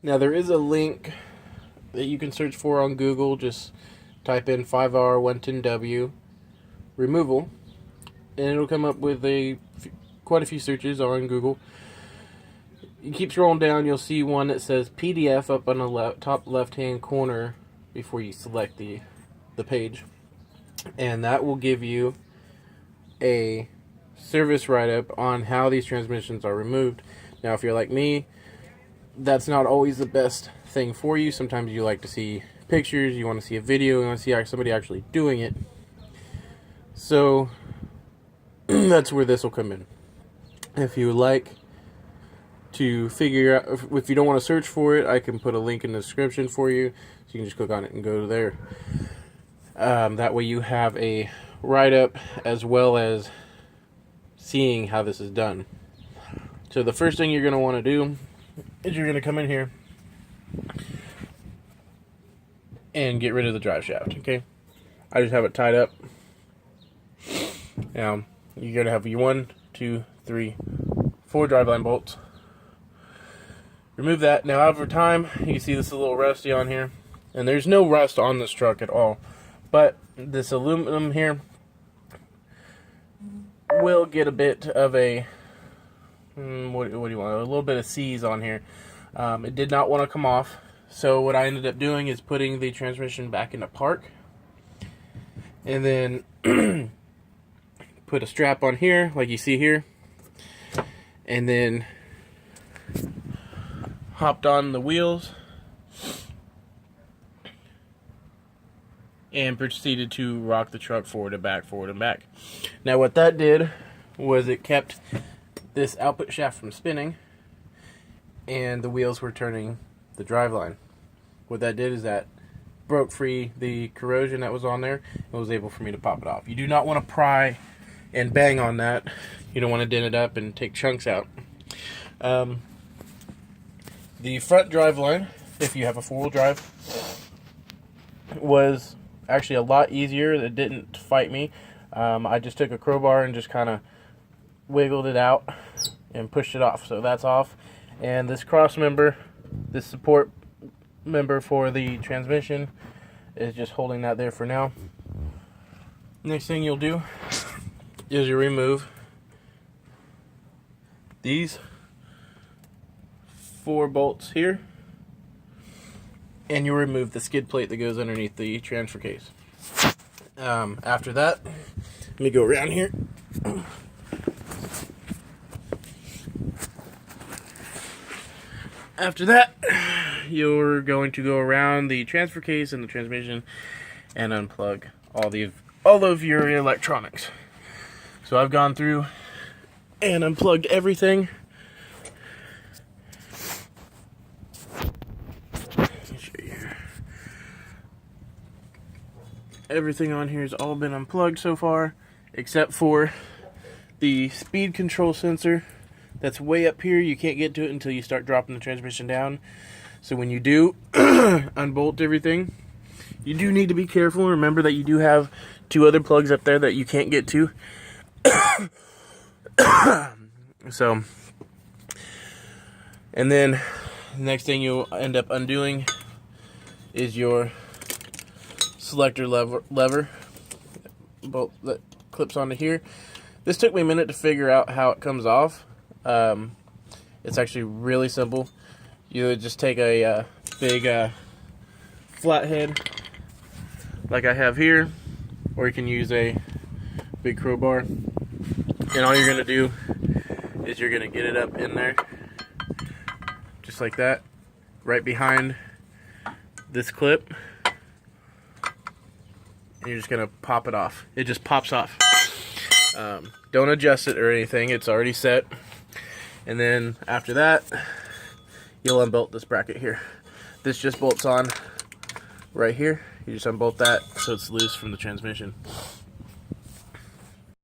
Now there is a link that you can search for on Google. Just type in 5R110W removal, and it'll come up with quite a few searches on Google. You keep scrolling down, you'll see one that says PDF up on the top left-hand corner before you select the page, and that will give you a service write-up on how these transmissions are removed. Now, if you're like me, that's not always the best thing for you. Sometimes you like to see pictures, you want to see a video, you want to see somebody actually doing it. So that's where this will come in. If you would like to figure out, if you don't want to search for it, I can put a link in the description for you, so you can just click on it and go there. That way you have a write-up as well as seeing how this is done. So the first thing you're going to want to do is you're going to come in here and get rid of the drive shaft. Okay, I just have it tied up. Now you're going to have your 1, 2, 3, 4 driveline bolts. Remove that. Now over time, you can see this is a little rusty on here, and there's no rust on this truck at all, but this aluminum here will get a bit of a what do you want? A little bit of seize on here. It did not want to come off, so what I ended up doing is putting the transmission back into park, and then put a strap on here like you see here, and then hopped on the wheels and proceeded to rock the truck forward and back, forward and back. Now what that did was it kept this output shaft from spinning, and the wheels were turning the driveline. What that did is that broke free the corrosion that was on there and was able for me to pop it off. You do not want to pry and bang on that. You don't want to dent it up and take chunks out. The front driveline, if you have a four-wheel drive, was actually a lot easier. It didn't fight me. I just took a crowbar and just kind of wiggled it out and pushed it off. So that's off. And this cross member, this support member for the transmission, is just holding that there for now. Next thing you'll do is you remove these 4 bolts here, and you remove the skid plate that goes underneath the transfer case. After that, let me go around here. After that, you're going to go around the transfer case and the transmission and unplug all of your electronics. So I've gone through and unplugged everything. Let me show you here. Everything on here has all been unplugged so far, except for the speed control sensor that's way up here. You can't get to it until you start dropping the transmission down. So when you do unbolt everything, you do need to be careful. Remember that you do have 2 other plugs up there that you can't get to. So, and then the next thing you'll end up undoing is your selector lever bolt that clips onto here. This took me a minute to figure out how it comes off. It's actually really simple. You would just take a big flathead like I have here, or you can use a big crowbar, and all you're going to do is you're going to get it up in there just like that, right behind this clip, and you're just going to pop it off. It just pops off. Don't adjust it or anything, it's already set. And then after that, you'll unbolt this bracket here. This just bolts on right here. You just unbolt that so it's loose from the transmission.